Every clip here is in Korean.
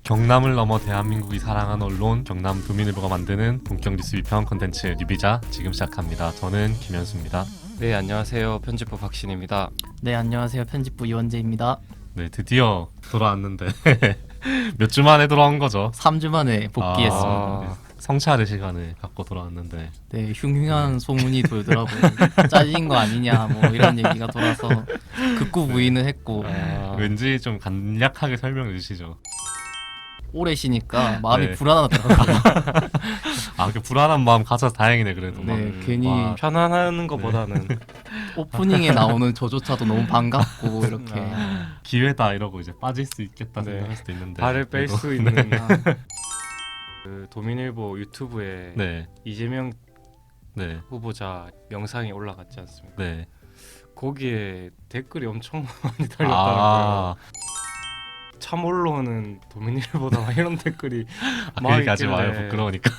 경남을 넘어 대한민국이 사랑하는 언론 경남 도민일보가 만드는 본격 뉴스 비평 콘텐츠 뉴비자 지금 시작합니다. 저는 김현수입니다. 네, 안녕하세요. 편집부 박신입니다. 네, 안녕하세요. 편집부 이원재입니다. 네, 드디어 돌아왔는데 몇 주 만에 돌아온 거죠. 3주 만에 복귀했습니다. 네, 성찰의 시간을 갖고 돌아왔는데 네, 흉흉한 소문이 돌더라고요. 잘린 거 아니냐 뭐 이런 얘기가 돌아서 극구 부인을 했고 왠지 좀 간략하게 설명해 주시죠. 오래 쉬니까 마음이 네. 불안하더라고요. 그 불안한 마음 가져서 다행이네 그래도. 네, 괜히 와. 편안한 것보다는 오프닝에 나오는 저조차도 너무 반갑고 이렇게 기회다 이러고 이제 빠질 수 있겠다 네. 생각할 수도 있는데 발을 뺄 그래도- 수 있는 아, 그 도민일보 유튜브에 네, 이재명 네, 후보자 영상이 올라갔지 않습니까? 네. 거기에 댓글이 엄청 많이 달렸다는 거예요. 참 언론은 도민일보다 막 이런 댓글이 그 막 얘기하지 마요. 있길래. 부끄러우니까.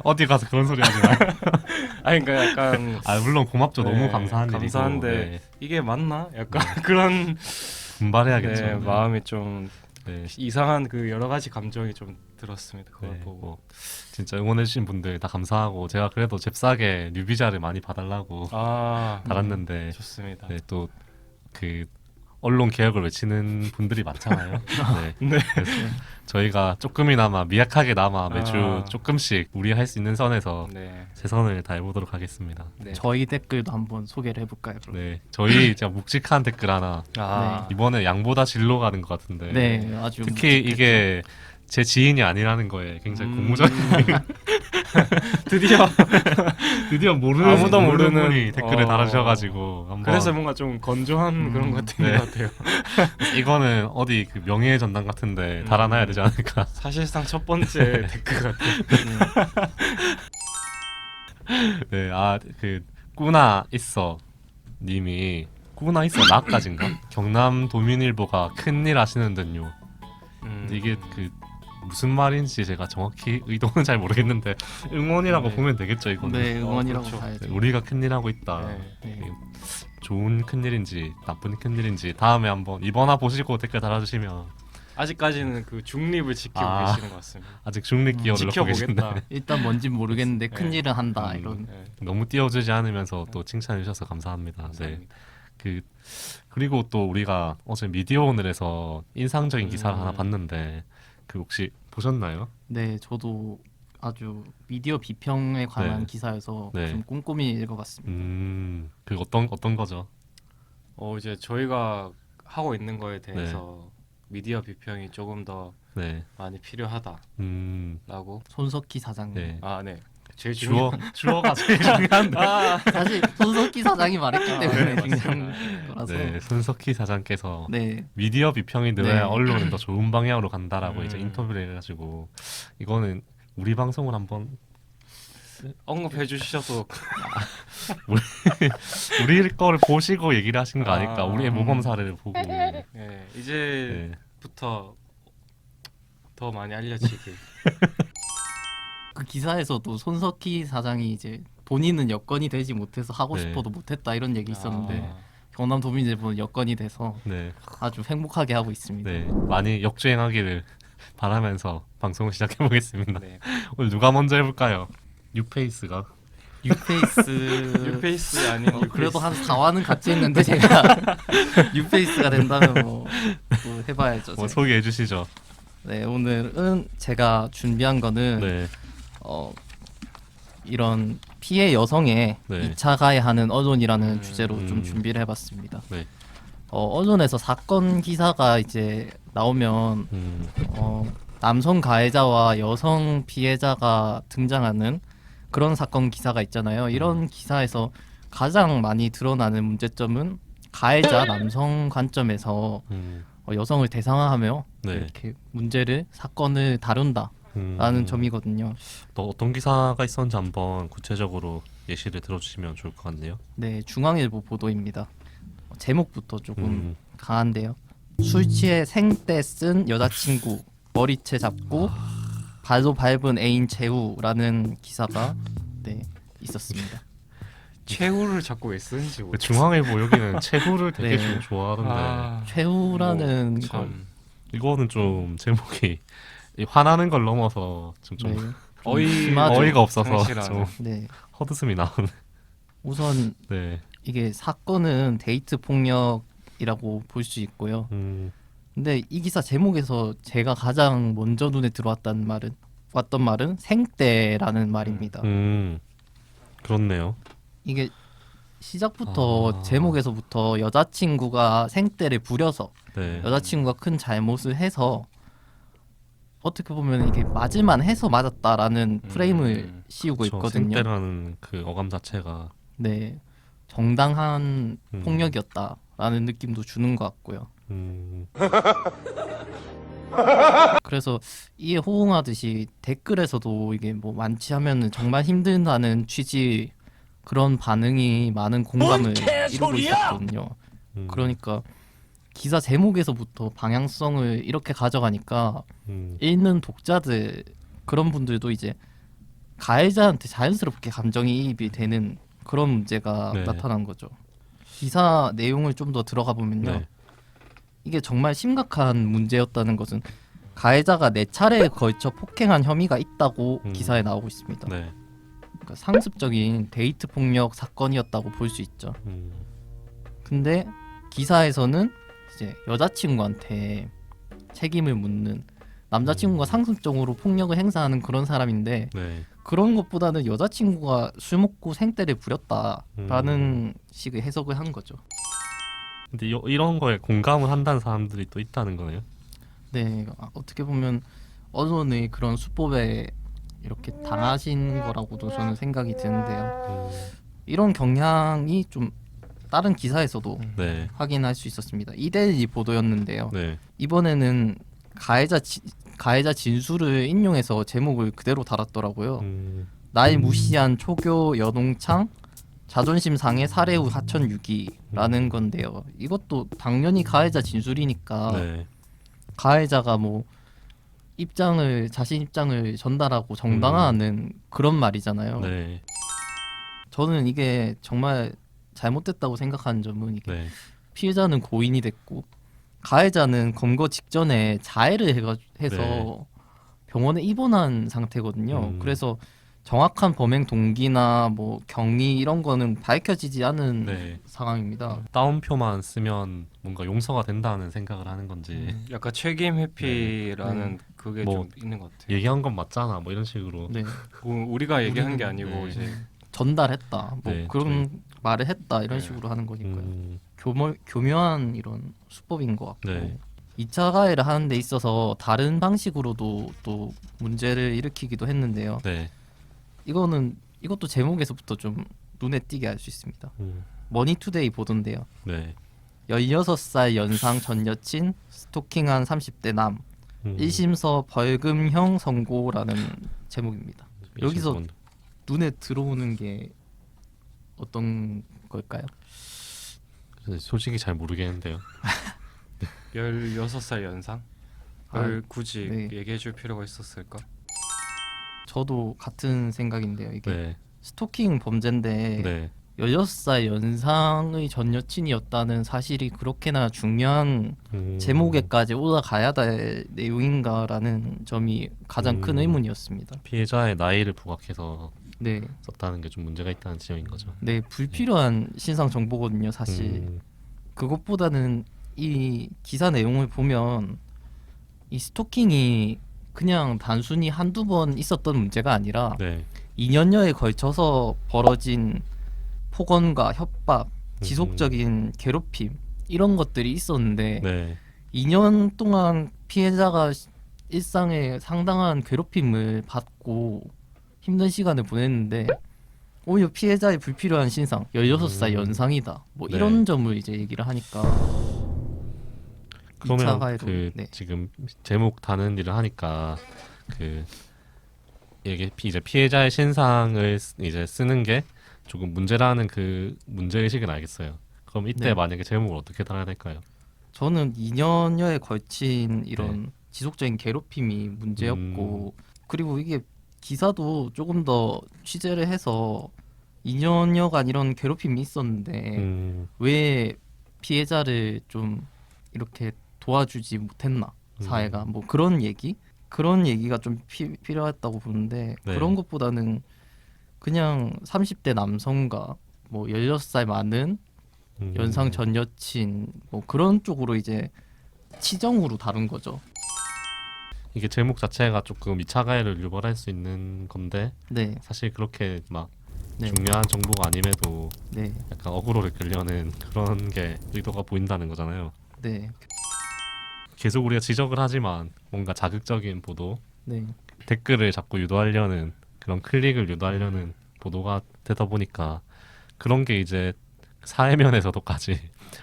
어디 가서 그런 소리 하지 마요. 아니 그러니까 약간 물론 고맙죠. 네, 너무 감사한 일이고. 감사한데 네. 이게 맞나? 약간 그런 분발해야겠죠. 네, 마음이 좀 네. 이상한 그 여러 가지 감정이 좀 들었습니다. 그걸 네, 보고. 뭐 진짜 응원해주신 분들 다 감사하고 제가 그래도 잽싸게 뉴비자를 많이 봐달라고 달았는데 좋습니다. 네, 또 그 언론 개혁을 외치는 분들이 많잖아요. 네. 네. 그래서 저희가 조금이나마 미약하게나마 매주 아. 조금씩 우리 할 수 있는 선에서 네. 최선을 다해보도록 하겠습니다. 네. 저희 댓글도 한번 소개를 해볼까요? 그럼? 네, 저희 진짜 묵직한 댓글 하나 아. 이번에 양보다 질로 가는 것 같은데 네, 아주 특히 묵직했죠. 이게 제 지인이 아니라는 거에 굉장히 고무적인 드디어 모르는 아무도 모르는 분이 댓글을 어. 달아주셔가지고 한번 그래서 뭔가 좀 건조한 그런 것 같은 네. 것 같아요. 이거는 어디 그 명예의 전당 같은데 달아놔야 되지 않을까. 사실상 첫 번째 댓글 같아요. 네, 그 꾸나 있어 님이 꾸나 있어 나까진가 경남 도민일보가 큰일 하시는 듯요. 근데 이게 그 무슨 말인지 제가 정확히 의도는 잘 모르겠는데 응원이라고 네. 보면 되겠죠 이거는. 네, 응원이라고 그렇죠. 봐야죠. 네, 우리가 큰일하고 있다. 네. 네. 이게 좋은 큰일인지 나쁜 큰일인지 다음에 한번 이번화 보시고 댓글 달아주시면 아직까지는 그 중립을 지키고 아. 계시는 것 같습니다. 아직 중립 기여를 넣고 계신데 지켜보겠다. 일단 뭔진 모르겠는데 네. 큰일은 한다 음. 이런. 네. 너무 띄워주지 않으면서 또 칭찬해 주셔서 감사합니다. 네. 감사합니다. 그리고 또 우리가 어제 미디어 오늘에서 인상적인 기사를 하나 음. 봤는데 그 혹시 보셨나요? 네, 저도 아주 미디어 비평에 관한 네. 기사여서 네. 좀 꼼꼼히 읽어봤습니다. 그 어떤 거죠? 이제 저희가 하고 있는 거에 대해서 미디어 비평이 조금 더 네. 많이 필요하다라고. 손석희 사장님. 네. 아, 네. 제일 중요한. 주어가 제일 중요한데. 사실 손석희 사장이 말했기 때문에 네, 중요한 맞습니다. 거라서. 네, 손석희 사장께서 네, 미디어 비평이 늘어야 네. 언론은 더 좋은 방향으로 간다라고 이제 음. 인터뷰를 해가지고 이거는 우리 방송을 한번 언급해 주셔도 우리 거를 보시고 얘기를 하신 거 아닐까? 아. 우리의 모범 사례를 보고. 네, 네. 이제부터 더 많이 알려지길. 그 기사에서도 손석희 사장이 이제 본인은 여건이 되지 못해서 하고 네. 싶어도 못했다 이런 얘기 있었는데 아, 경남 도민일보는 여건이 돼서 네, 아주 행복하게 하고 있습니다. 네, 많이 역주행하기를 바라면서 방송을 시작해 보겠습니다. 네. 오늘 누가 먼저 해볼까요? 뉴페이스가. 뉴페이스 뉴페이스 아닌 뉴페이스. 그래도 한 4화는 같이 했는데 제가 뉴페이스가 된다면 뭐 또 해봐야죠. 뭐 제가. 소개해 주시죠. 네, 오늘은 제가 준비한 거는 네, 이런 피해 여성의 네. 2차 가해하는 언론이라는 주제로 좀 음. 준비를 해봤습니다. 네. 언론에서 사건 기사가 이제 나오면 음, 남성 가해자와 여성 피해자가 등장하는 그런 사건 기사가 있잖아요. 이런 기사에서 가장 많이 드러나는 문제점은 가해자 남성 관점에서 여성을 대상화하며 네. 이렇게 문제를 사건을 다룬다라는 점이거든요. 또 어떤 기사가 있었는지 한번 구체적으로 예시를 들어주시면 좋을 것 같네요. 네, 중앙일보 보도입니다. 제목부터 조금 음, 강한데요. 술 취해 생떼 쓴 여자친구 머리채 잡고 발로 밟은 애인 최후라는 기사가 네, 있었습니다. 최후를 자꾸 왜 쓰는지 그 모르겠어요. 중앙일보 여기는 최후를 되게 네. 좋아하던데. 최후라는 건 참. 이거는 좀 제목이 이 화나는 걸 넘어서 좀 네. 어이가 어이가 없어서 상실하는. 좀 네. 헛웃음이 나오네. 우선 네. 이게 사건은 데이트 폭력이라고 볼 수 있고요. 근데 이 기사 제목에서 제가 가장 먼저 눈에 들어왔던 말은 생떼라는 말입니다. 그렇네요. 이게 시작부터 아. 제목에서부터 여자친구가 생떼를 부려서 네. 여자친구가 큰 잘못을 해서 어떻게 보면 이게 맞을만 해서 맞았다라는 프레임을 씌우고 그쵸, 있거든요. 생떼라는 그 어감 자체가 네, 정당한 음. 폭력이었다라는 느낌도 주는 것 같고요. 그래서 이에 호응하듯이 댓글에서도 이게 뭐 많지 하면은 정말 힘든다는 취지 그런 반응이 많은 공감을 이루고 있었거든요. 그러니까 기사 제목에서부터 방향성을 이렇게 가져가니까 읽는 독자들 그런 분들도 이제 가해자한테 자연스럽게 감정이입이 되는 그런 문제가 네. 나타난 거죠. 기사 내용을 좀 더 들어가 보면요. 네. 이게 정말 심각한 문제였다는 것은 가해자가 4차례에 걸쳐 폭행한 혐의가 있다고 기사에 나오고 있습니다. 네. 그러니까 상습적인 데이트 폭력 사건이었다고 볼 수 있죠. 근데 기사에서는 이제 여자친구한테 책임을 묻는 남자친구가 상습적으로 폭력을 행사하는 그런 사람인데 네. 그런 것보다는 여자친구가 술 먹고 생떼를 부렸다라는 식의 해석을 한 거죠. 근데 이런 거에 공감을 한다는 사람들이 또 있다는 거네요. 네, 어떻게 보면 언론의 그런 수법에 이렇게 당하신 거라고도 저는 생각이 드는데요. 이런 경향이 좀 다른 기사에서도 네. 확인할 수 있었습니다. 이데일리 보도였는데요. 네. 이번에는 가해자 진술을 인용해서 제목을 그대로 달았더라고요. 나이 무시한 초교 여동창 자존심 상해 살해 후 하천 유기라는 건데요. 이것도 당연히 가해자 진술이니까 네. 가해자가 뭐 자신 입장을 전달하고 정당화하는 그런 말이잖아요. 네. 저는 이게 정말 잘못됐다고 생각하는 점은 이게 네. 피해자는 고인이 됐고 가해자는 검거 직전에 자해를 해서 네. 병원에 입원한 상태거든요. 그래서 정확한 범행 동기나 뭐 경위 이런 거는 밝혀지지 않은 네. 상황입니다. 따옴표만 쓰면 뭔가 용서가 된다는 생각을 하는 건지 약간 책임 회피라는 그게 뭐 좀 있는 것 같아요. 얘기한 건 맞잖아 뭐 이런 식으로. 네, 우리가 얘기한 게 아니고 네. 이제 전달했다. 뭐 네, 그런 말을 했다 이런 네. 식으로 하는 거니까요. 음, 교묘한 이런 수법인 것 같고 네. 2차 가해를 하는 데 있어서 다른 방식으로도 또 문제를 일으키기도 했는데요. 네. 이것도 제목에서부터 좀 눈에 띄게 알 수 있습니다. 머니투데이 보도인데요. 네. 16살 연상 전 여친 스토킹한 30대 남 1심서 벌금형 선고라는 제목입니다. 여기서 눈에 들어오는 게 어떤 걸까요? 솔직히 잘 모르겠는데요. 16살 연상? 아, 을 굳이 네. 얘기해 줄 필요가 있었을까? 저도 같은 생각인데요. 이게 네. 스토킹 범죄인데 네. 16살 연상의 전 여친이었다는 사실이 그렇게나 중요한 제목에까지 올라가야 될 내용인가라는 점이 가장 큰 의문이었습니다. 피해자의 나이를 부각해서 네, 썼다는 게 좀 문제가 있다는 지적인 거죠. 네 불필요한 신상 정보거든요. 사실 그것보다는 이 기사 내용을 보면 이 스토킹이 그냥 단순히 한두 번 있었던 문제가 아니라 네. 2년여에 걸쳐서 벌어진 폭언과 협박, 지속적인 괴롭힘 이런 것들이 있었는데 네. 2년 동안 피해자가 일상에 상당한 괴롭힘을 받고 힘든 시간을 보냈는데 오히려 피해자의 불필요한 신상 16살 연상이다 뭐 네. 이런 점을 이제 얘기를 하니까 그러면 2차 가해로 그 네. 지금 제목 다는 일을 하니까 그 이게 이제 피해자의 신상을 이제 쓰는 게 조금 문제라는 그 문제 의식은 알겠어요. 그럼 이때 네. 만약에 제목을 어떻게 달아야 될까요? 저는 2년여에 걸친 이런 네. 지속적인 괴롭힘이 문제였고 그리고 이게 기사도 조금 더 취재를 해서 2년여간 이런 괴롭힘이 있었는데 왜 피해자를 좀 이렇게 도와주지 못했나 사회가 뭐 그런 얘기가 좀 필요했다고 보는데 네. 그런 것보다는 그냥 30대 남성과 뭐 16살 많은 연상 전 여친 뭐 그런 쪽으로 이제 치정으로 다룬 거죠. 이게 제목 자체가 조금 2차 가해를 유발할 수 있는 건데 네, 사실 그렇게 막 네, 중요한 정보가 아님에도 네, 약간 어그로를 끌려는 그런 게 의도가 보인다는 거잖아요. 네, 계속 우리가 지적을 하지만 뭔가 자극적인 보도, 네, 댓글을 자꾸 유도하려는 그런 클릭을 유도하려는 보도가 되다 보니까 그런 게 이제 사회면에서도까지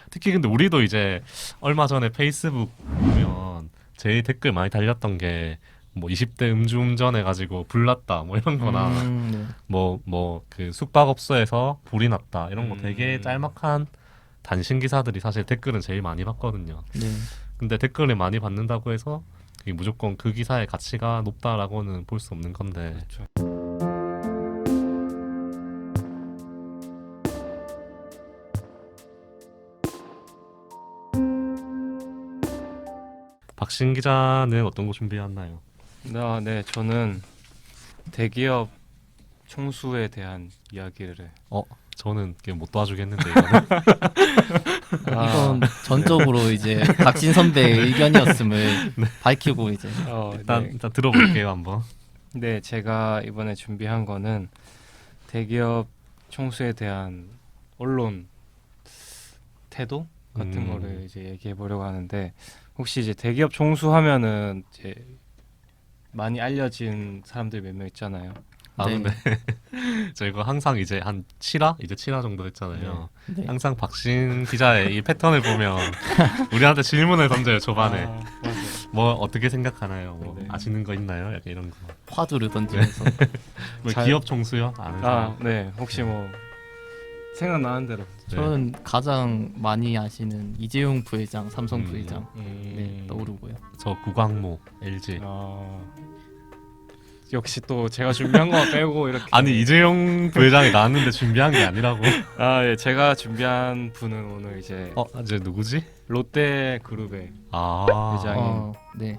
특히 근데 우리도 이제 얼마 전에 페이스북 보면 제일 댓글 많이 달렸던 게 뭐 20대 음주운전 해가지고 불났다 뭐 이런 거나 네, 뭐 그 숙박업소에서 불이 났다 이런 거 되게 짤막한 단신 기사들이 사실 댓글은 제일 많이 받거든요. 네. 근데 댓글을 많이 받는다고 해서 그게 무조건 그 기사의 가치가 높다라고는 볼 수 없는 건데 그렇죠. 박신 기자는 어떤 거 준비했나요? 네, 저는 대기업 총수에 대한 이야기를 저는 그냥 못 도와주겠는데 이거는 이건 전적으로 이제 박신 선배의 의견이었음을 밝히고 이제 일단 들어볼게요 한번. 네, 제가 이번에 준비한 거는 대기업 총수에 대한 언론 태도 같은 거를 이제 얘기해 보려고 하는데 혹시 이제 대기업 총수 하면은 이제 많이 알려진 사람들 몇 명 있잖아요. 아 네. 근데 저희가 항상 이제 한 7화? 이제 7화 정도 했잖아요. 네. 항상 박신 기자의 이 패턴을 보면 우리한테 질문을 던져요 초반에. 맞아요. 뭐 어떻게 생각하나요? 뭐 네. 아시는 거 있나요? 약간 이런 거. 화두를 던지면서 뭐 잘- 기업 총수요? 아는 사람? 네, 혹시 뭐 생각나는 대로. 네. 저는 가장 많이 아시는 이재용 부회장, 삼성 부회장 네, 떠오르고요. 저 구광모 LG. 역시 또 제가 준비한 거 빼고 이렇게. 아니 이재용 부회장이 나왔는데 준비한 게 아니라고. 예, 제가 준비한 분은 오늘 이제 이제 누구지? 롯데 그룹의 아 회장. 네,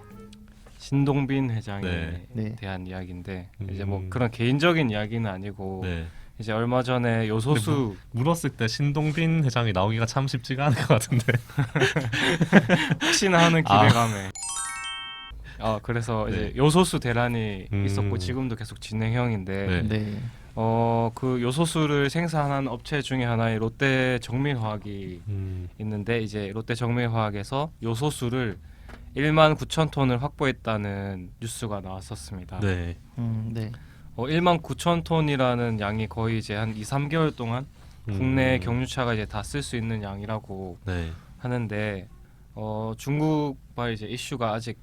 신동빈 회장에 네. 네. 대한 이야기인데 이제 뭐 음. 그런 개인적인 이야기는 아니고 네. 이제 얼마 전에 요소수 물었을 때 신동빈 회장이 나오기가 참 쉽지가 않을 것 같은데. 혹시나 하는 기대감에 그래서 네. 이제 요소수 대란이 있었고 음. 지금도 계속 진행형인데 네. 네. 그 요소수를 생산하는 업체 중에 하나의 롯데 정밀화학이 있는데 이제 롯데 정밀화학에서 요소수를 1만 9천 톤을 확보했다는 뉴스가 나왔었습니다. 네. 네. 1만 9천 톤이라는 양이 거의 이제 한 2, 3개월 동안 국내 경유차가 이제 다 쓸 수 있는 양이라고 네. 하는데 중국발 이제 이슈가 아직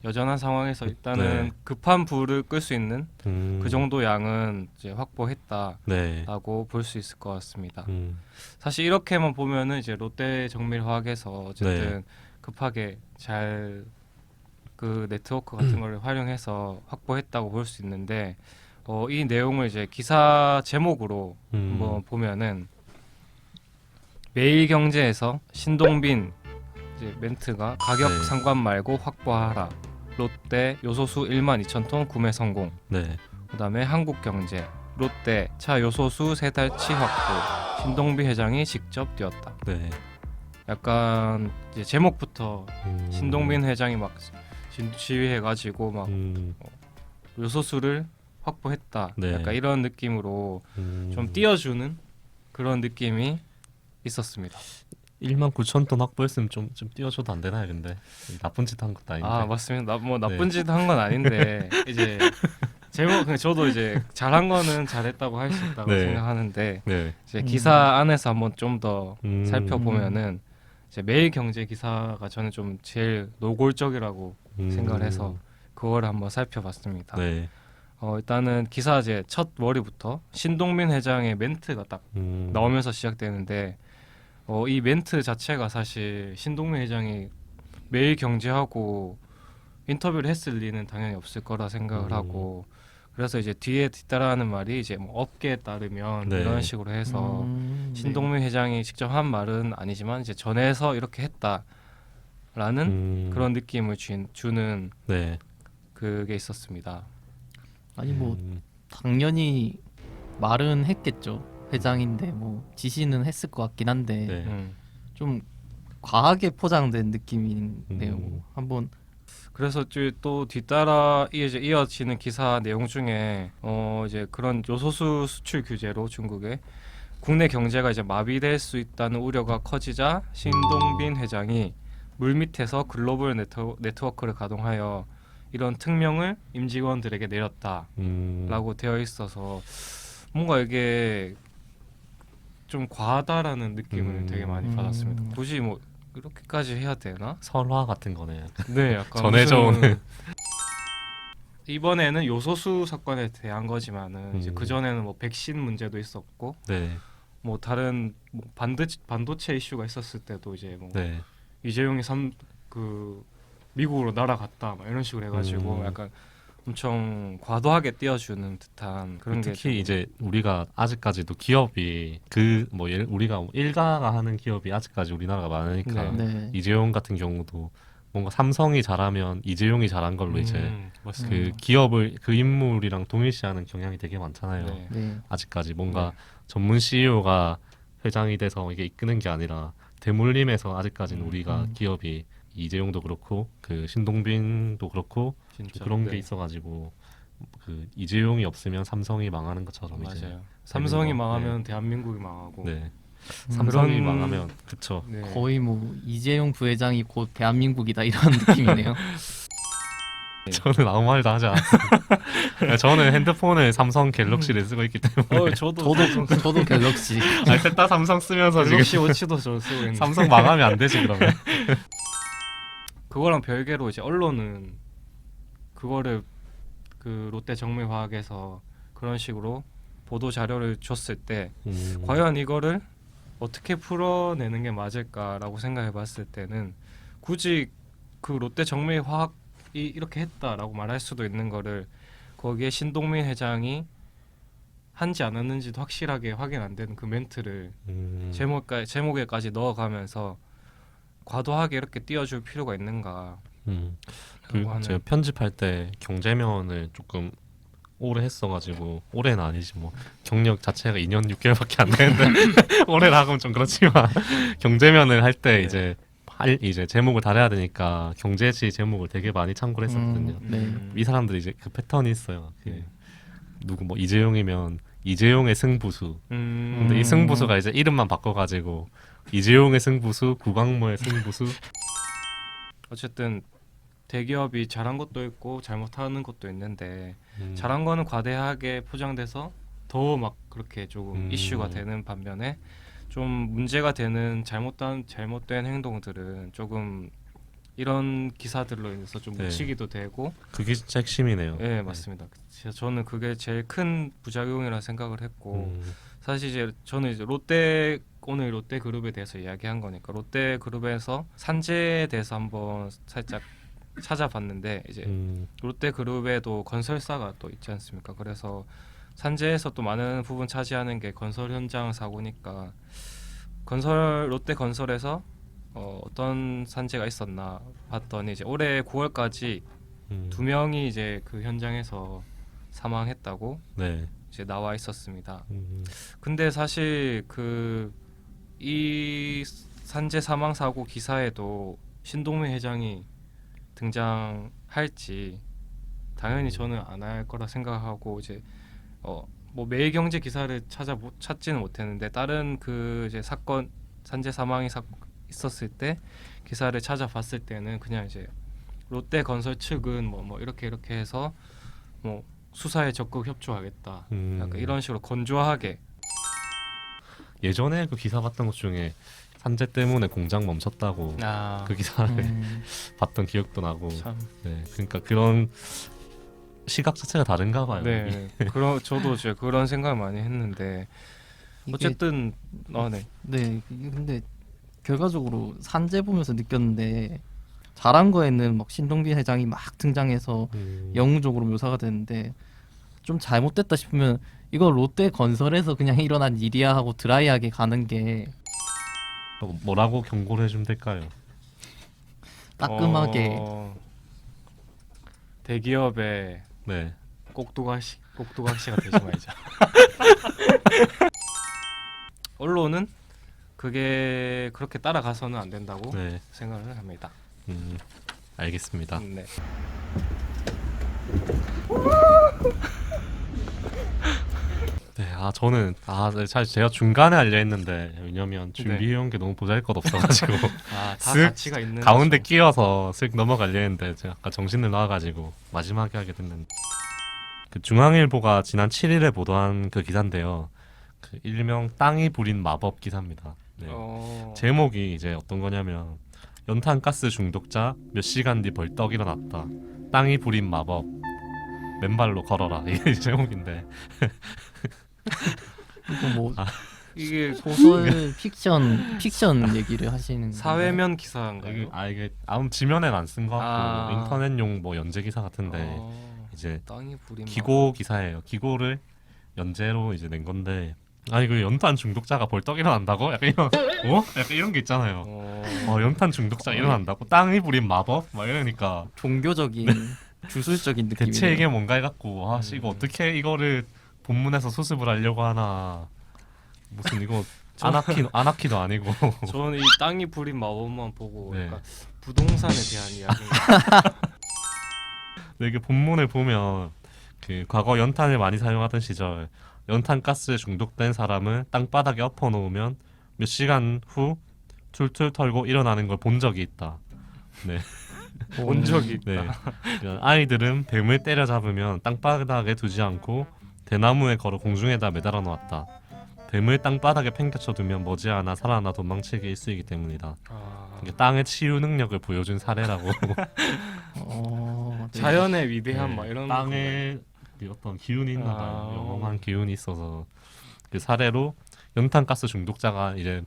여전한 상황에서 일단은 네. 급한 불을 끌 수 있는 그 정도 양은 이제 확보했다라고 네. 볼 수 있을 것 같습니다. 음. 사실 이렇게만 보면은 이제 롯데 정밀화학에서 어쨌든 네. 급하게 잘 그 네트워크 같은 걸 활용해서 확보했다고 볼 수 있는데 이 내용을 이제 기사 제목으로 한번 보면은 매일경제에서 신동빈 이제 멘트가 가격 네. 상관 말고 확보하라. 롯데 요소수 1만 2천 톤 구매 성공. 네. 그다음에 한국경제 롯데 차 요소수 3달치 확보. 신동빈 회장이 직접 뛰었다. 네. 약간 이제 제목부터 신동빈 회장이 막 지휘해가지고 막 요소수를 확보했다. 네. 약간 이런 느낌으로 좀 띄워주는 그런 느낌이 있었습니다. 1만 9천 톤 확보했으면 좀 띄워줘도 안 되나요? 근데 나쁜 짓 한 것도 아닌데. 맞습니다. 뭐 나쁜 네. 짓 한 건 아닌데 이제 제목 그냥 저도 이제 잘한 거는 잘했다고 할 수 있다고 네. 생각하는데 네. 이제 기사 안에서 한번 좀 더 살펴보면은 이제 매일경제 기사가 저는 좀 제일 노골적이라고 생각을 해서 그거를 한번 살펴봤습니다. 네. 일단은 기사 이제 첫 머리부터 신동민 회장의 멘트가 딱 나오면서 시작되는데 이 멘트 자체가 사실 신동민 회장이 매일경제하고 인터뷰를 했을 리는 당연히 없을 거라 생각을 하고 그래서 이제 뒤에 뒤따라하는 말이 이제 뭐 업계에 따르면 네. 이런 식으로 해서 네. 신동민 회장이 직접 한 말은 아니지만 이제 전해서 이렇게 했다. 그런 느낌을 주는 네. 그게 있었습니다. 아니 뭐 당연히 말은 했겠죠. 회장인데 뭐 지시는 했을 것 같긴 한데 네. 좀 과하게 포장된 느낌이네요. 한번 그래서 또 뒤따라 이제 이어지는 기사 내용 중에 이제 그런 요소수 수출 규제로 중국의 국내 경제가 이제 마비될 수 있다는 우려가 커지자 신동빈 회장이 물밑에서 글로벌 네트워크를 가동하여 이런 특명을 임직원들에게 내렸다라고 되어 있어서 뭔가 이게 좀 과하다라는 느낌을 되게 많이 받았습니다. 굳이 뭐 이렇게까지 해야 되나? 설화 같은 거네. 네, 약간 전해져오는. 이번에는 요소수 사건에 대한 거지만은 이제 그 전에는 뭐 백신 문제도 있었고, 네. 뭐 다른 뭐 반도체 이슈가 있었을 때도 이제 뭐 네. 이재용이 미국으로 날아갔다 막 이런 식으로 해가지고 약간 엄청 과도하게 띄워주는 듯한 그런 게 특히 이제 우리가 아직까지도 기업이 우리가 일가가 하는 기업이 아직까지 우리나라가 많으니까 네. 이재용 같은 경우도 뭔가 삼성이 잘하면 이재용이 잘한 걸로 이제 맞습니다. 그 기업을 그 인물이랑 동일시하는 경향이 되게 많잖아요. 네. 네. 아직까지 뭔가 전문 CEO가 회장이 돼서 이게 이끄는 게 아니라 대물림에서 아직까지는 우리가 기업이 이재용도 그렇고 그 신동빈도 그렇고 진짜 그런 네. 게 있어가지고 그 이재용이 없으면 삼성이 망하는 것처럼 이제 맞아요. 삼성이 거. 망하면 대한민국이 망하고 네. 삼성이 그런- 망하면 그쵸. 네. 거의 뭐 이재용 부회장이 곧 대한민국이다 이런 느낌이네요. 저는 아무 말도 하지 않았어요. 저는 핸드폰을 삼성 갤럭시를 쓰고 있기 때문에 저도 갤럭시. 셋다 삼성 쓰면서 지금 갤럭시 워치도 저 쓰고 있는데 삼성 망하면 안 되지 그러면. 그거랑 별개로 이제 언론은 그거를 그 롯데 정밀화학에서 그런 식으로 보도 자료를 줬을 때 과연 이거를 어떻게 풀어내는 게 맞을까라고 생각해봤을 때는 굳이 그 롯데 정밀화학이 이렇게 했다라고 말할 수도 있는 거를 거기에 신동민 회장이 한지 안 했는지도 확실하게 확인 안 되는 그 멘트를 제목에까지 넣어가면서 과도하게 이렇게 띄워줄 필요가 있는가? 제가 편집할 때 경제면을 조금 오래 했어가지고 올해는 아니지 뭐 경력 자체가 2년 6개월밖에 안 되는데 올해라 하면 좀 그렇지만 경제면을 할 때 이제 제목을 달아야 되니까 경제지 제목을 되게 많이 참고를 했었거든요. 네. 이 사람들이 이제 그 패턴이 있어요. 누구 뭐 이재용이면 이재용의 승부수. 근데 이 승부수가 이제 이름만 바꿔가지고 이재용의 승부수, 구강모의 승부수. 어쨌든 대기업이 잘한 것도 있고 잘못하는 것도 있는데 잘한 거는 과대하게 포장돼서 더 막 그렇게 조금 이슈가 되는 반면에 좀 문제가 되는 잘못된 행동들은 조금 이런 기사들로 인해서 좀 묻히기도 되고 그게 진짜 핵심이네요. 네, 맞습니다. 저는 그게 제일 큰 부작용이라 생각을 했고 사실 이제 저는 이제 오늘 롯데그룹에 대해서 이야기한 거니까 롯데그룹에서 산재에 대해서 한번 살짝 찾아봤는데 이제 롯데그룹에도 건설사가 또 있지 않습니까? 그래서 산재에서 또 많은 부분 차지하는 게 건설 현장 사고니까 롯데건설에서 어떤 산재가 있었나 봤더니 이제 올해 9월까지 2명이 이제 그 현장에서 사망했다고 네. 이제 나와 있었습니다. 근데 사실 이 산재 사망 사고 기사에도 신동민 회장이 등장할지 당연히 저는 안 할 거라 생각하고 이제 뭐 매일경제 기사를 찾지는 못했는데 다른 그 이제 사건 산재 사망이 있었을 때 기사를 찾아봤을 때는 그냥 이제 롯데건설 측은 뭐 이렇게 해서 뭐 수사에 적극 협조하겠다. 약간 이런 식으로 건조하게. 예전에 그 기사 봤던 것 중에 산재 때문에 공장 멈췄다고 그 기사를 봤던 기억도 나고. 참. 네, 그러니까 그런 시각 자체가 다른가 봐요. 네, 저도 이제 그런 생각을 많이 했는데 어쨌든 네. 네, 근데 결과적으로 산재 보면서 느꼈는데 잘한 거에는 막 신동빈 회장이 막 등장해서 영웅적으로 묘사가 되는데 좀 잘못됐다 싶으면 이거 롯데건설에서 그냥 일어난 일이야 하고 드라이하게 가는 게 뭐라고 경고를 해주면 될까요? 따끔하게 대기업의 네. 꼭두각시가 되지 말자. 언론은 그게 그렇게 따라가서는 안 된다고 네. 생각을 합니다. 알겠습니다. 네. 네, 저는 사실 제가 중간에 알려 했는데 왜냐면 준비해온 게 너무 보잘것없어가지고 다 쓱 가치가 있는 가운데 거죠. 끼어서 슥 넘어가려 했는데 제가 아까 정신을 놔가지고 마지막에 하게 됐는데 그 중앙일보가 지난 7일에 보도한 그 기사인데요. 그 일명 땅이 부린 마법 기사입니다. 네. 제목이 이제 어떤 거냐면 연탄가스 중독자 몇 시간 뒤 벌떡 일어났다. 땅이 부린 마법 맨발로 걸어라 이게 제목인데 이거 뭐 이게 소설 픽션 얘기를 하시는 사회면 기사인가요? 이게 아무 지면엔 안 쓴 것 같고 아. 인터넷용 뭐 연재 기사 같은데 이제 땅이 부린 기고 기사예요. 기고를 연재로 이제 낸 건데 이거 연탄 중독자가 벌떡 일어난다고? 약간 이런 약간 이런 게 있잖아요. 연탄 중독자 일어난다고? 땅이 부린 마법? 막 이러니까 종교적인 주술적인 느낌이 대체 이게 뭔가 해갖고 이거 어떻게 이거를 본문에서 수습을 하려고 하나 무슨 이거 아나키도 아니고 저는 이 땅이 부린 마법만 보고 네. 약간 부동산에 대한 이야기인가. 이게 본문을 보면 그 과거 연탄을 많이 사용하던 시절 연탄가스에 중독된 사람을 땅바닥에 엎어놓으면 몇 시간 후 툴툴 털고 일어나는 걸 본 적이 있다. 네. 본 적이 있다. 네. 아이들은 뱀을 때려잡으면 땅바닥에 두지 않고 대나무에 걸어 공중에다 매달아 놓았다. 뱀을 땅바닥에 팽개쳐두면 머지않아 살아나 도망치기 일쑤이기 때문이다. 이게 땅의 치유 능력을 보여준 사례라고. 네. 자연의 위대함 네. 막 이런 땅에 그 어떤 기운이 있나 봐요. 아. 영험한 기운이 있어서 그 사례로 연탄가스 중독자가 이제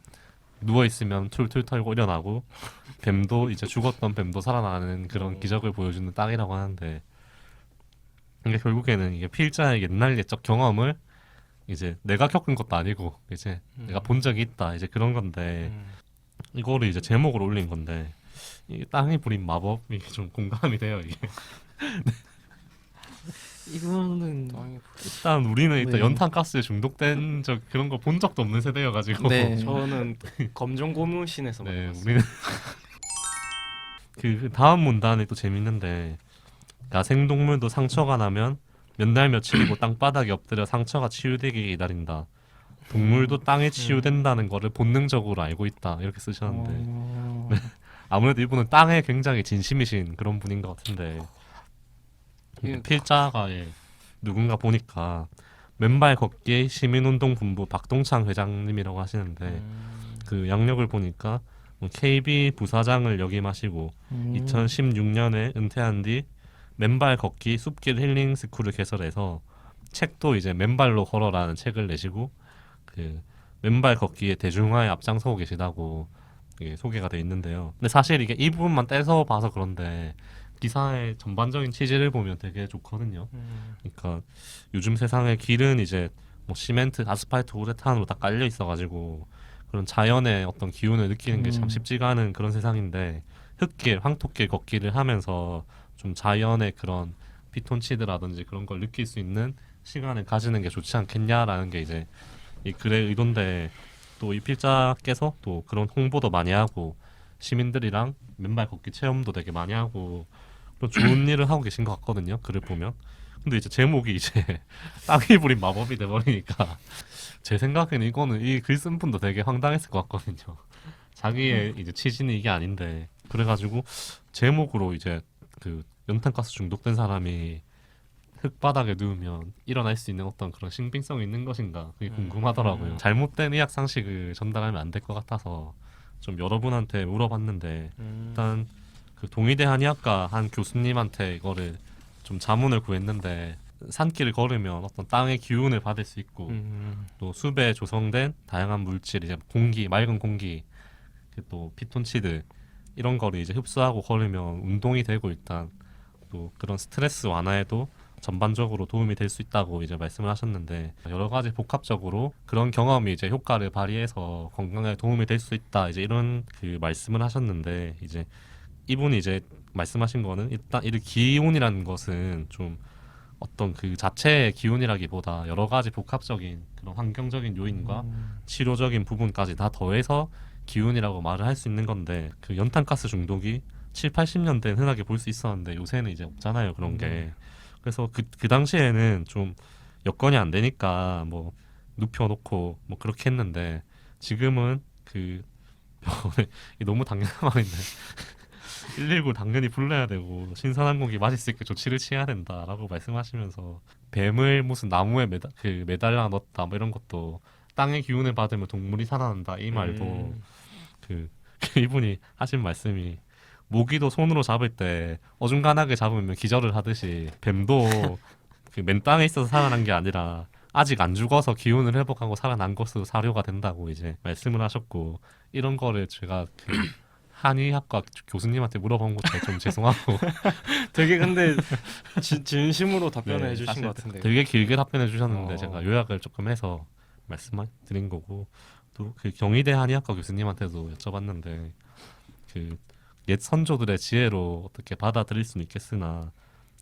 누워 있으면 툴툴 털고 일어나고 뱀도 이제 죽었던 뱀도 살아나는 그런 기적을 보여주는 땅이라고 하는데 이게 결국에는 이게 필자의 옛날 옛적 경험을 이제 내가 겪은 것도 아니고 이제 내가 본 적이 있다 이제 그런 건데 이거를 이제 제목으로 올린 건데 이게 땅이 부린 마법 이게 좀 공감이 돼요 이게. 이거는 일단 우리는 일단 네. 연탄가스에 중독된 적 그런 거 본 적도 없는 세대여가지고 네. 저는 검정 고무신에서 네, 만났어요. 우리는 그 다음 문단이 또 재밌는데 야생동물도 상처가 나면 몇 날 며칠이고 땅바닥에 엎드려 상처가 치유되기 기다린다. 동물도 땅에 치유된다는 거를 본능적으로 알고 있다. 이렇게 쓰셨는데 아무래도 이분은 땅에 굉장히 진심이신 그런 분인 것 같은데 필자가 누군가 보니까 맨발 걷기 시민운동본부 박동창 회장님이라고 하시는데 그 양력을 보니까 KB 부사장을 역임하시고 2016년에 은퇴한 뒤 맨발 걷기 숲길 힐링 스쿨을 개설해서 책도 이제 맨발로 걸어라는 책을 내시고 그 맨발 걷기의 대중화에 앞장서고 계시다고 이게 소개가 돼 있는데요. 근데 사실 이게 이 부분만 떼서 봐서 그런데 기사의 전반적인 취지를 보면 되게 좋거든요. 그러니까 요즘 세상의 길은 이제 뭐 시멘트, 아스팔트, 우레탄으로 다 깔려 있어가지고 그런 자연의 어떤 기운을 느끼는 게 참 쉽지가 않은 그런 세상인데 흙길, 황토길 걷기를 하면서 좀 자연의 그런 피톤치드라든지 그런 걸 느낄 수 있는 시간을 가지는 게 좋지 않겠냐라는 게 이제 이 글의 의도인데 또 이 필자께서 또 그런 홍보도 많이 하고 시민들이랑 맨발 걷기 체험도 되게 많이 하고 그런 좋은 일을 하고 계신 것 같거든요. 글을 보면. 근데 이제 제목이 이제 땅이 부린 마법이 돼버리니까 제 생각에는 이거는 이 글 쓴 분도 되게 황당했을 것 같거든요. 자기의 이제 취지는 이게 아닌데 그래가지고 제목으로 이제 그 연탄가스 중독된 사람이 흙바닥에 누우면 일어날 수 있는 어떤 그런 신빙성이 있는 것인가 그게 궁금하더라고요. 잘못된 의학 상식을 전달하면 안 될 것 같아서 좀 여러분한테 물어봤는데 일단 그 동의대 한의학과 한 교수님한테 이거를 좀 자문을 구했는데 산길을 걸으면 어떤 땅의 기운을 받을 수 있고 또 숲에 조성된 다양한 물질 이제 공기 맑은 공기 또 피톤치드 이런 거를 이제 흡수하고 걸으면 운동이 되고 일단 또 그런 스트레스 완화에도 전반적으로 도움이 될 수 있다고 이제 말씀을 하셨는데 여러 가지 복합적으로 그런 경험이 이제 효과를 발휘해서 건강에 도움이 될 수 있다 이제 이런 그 말씀을 하셨는데 이제 이분이 이제 말씀하신 거는 일단 이 기운이라는 것은 좀 어떤 그 자체의 기운이라기보다 여러 가지 복합적인 그런 환경적인 요인과 치료적인 부분까지 다 더해서 기운이라고 말을 할 수 있는 건데 그 연탄가스 중독이 7, 80년대는 흔하게 볼 수 있었는데 요새는 이제 없잖아요 그런 게. 그래서 그 당시에는 좀 여건이 안 되니까 뭐 눕혀놓고 뭐 그렇게 했는데 지금은 그 병원에 이게 너무 당연한 말인데 119 당연히 불러야 되고 신선한 공기 마실 수 있게 조치를 취해야 된다라고 말씀하시면서 뱀을 무슨 나무에 매달려 넣었다 뭐 이런 것도 땅의 기운을 받으면 동물이 살아난다 이 말도 그 이분이 하신 말씀이 모기도 손으로 잡을 때 어중간하게 잡으면 기절을 하듯이 뱀도 그 맨 땅에 있어서 살아난 게 아니라 아직 안 죽어서 기운을 회복하고 살아난 것으로 사료가 된다고 이제 말씀을 하셨고 이런 거를 제가 그 한의학과 교수님한테 물어본 것도 좀 죄송하고 되게 근데 진심으로 답변을 네, 해주신 사실 것 같은데. 되게 길게 답변해 주셨는데 어. 제가 요약을 조금 해서 말씀드린 거고 또 그 경희대 한의학과 교수님한테도 여쭤봤는데 그 옛 선조들의 지혜로 어떻게 받아들일 수는 있겠으나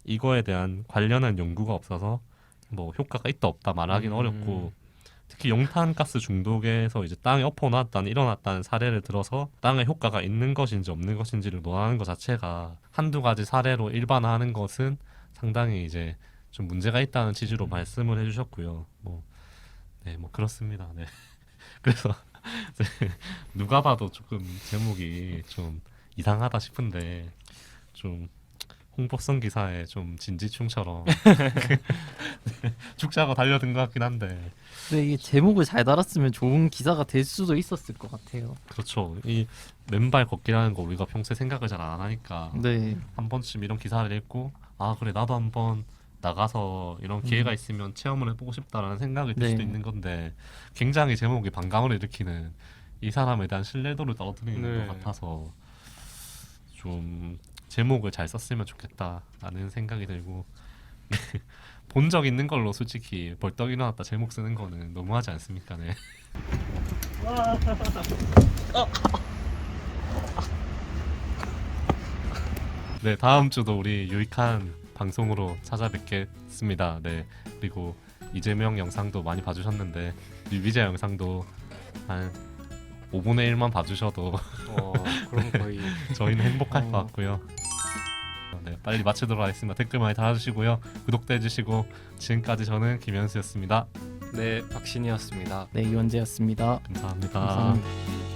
이거에 대한 관련한 연구가 없어서 뭐 효과가 있다 없다 말하기는 어렵고 특히 용탄가스 중독에서 이제 땅에 엎어놨다는 일어났다는 사례를 들어서 땅에 효과가 있는 것인지 없는 것인지를 논하는 것 자체가 한두 가지 사례로 일반화하는 것은 상당히 이제 좀 문제가 있다는 취지로 말씀을 해주셨고요. 뭐 네, 뭐 그렇습니다. 네. 그래서 누가 봐도 조금 제목이 좀 이상하다 싶은데 좀 홍보성 기사에 좀 진지충처럼 죽자고 달려든 것 같긴 한데 근데 이게 제목을 잘 달았으면 좋은 기사가 될 수도 있었을 것 같아요. 그렇죠. 이 맨발 걷기라는 거 우리가 평소에 생각을 잘 안 하니까 네. 한 번쯤 이런 기사를 읽고 아 그래 나도 한번 나가서 이런 기회가 있으면 체험을 해보고 싶다라는 생각이 들 네. 수도 있는 건데 굉장히 제목이 반감을 일으키는 이 사람에 대한 신뢰도를 떨어뜨리는 네. 것 같아서 좀 제목을 잘 썼으면 좋겠다라는 생각이 들고 본 적 있는 걸로 솔직히 벌떡 일어났다 제목 쓰는 거는 너무하지 않습니까? 네. 네, 다음 주도 우리 유익한 방송으로 찾아뵙겠습니다. 네, 그리고 이재명 영상도 많이 봐주셨는데 뮤비자 영상도 한 5분의 1만 봐주셔도 그럼 거의 저희는 행복할 것 같고요. 네, 빨리 마치도록 하겠습니다. 댓글 많이 달아주시고요. 구독도 해주시고 지금까지 저는 김현수였습니다. 네 박신이었습니다. 네, 이원재였습니다. 감사합니다. 감사합니다.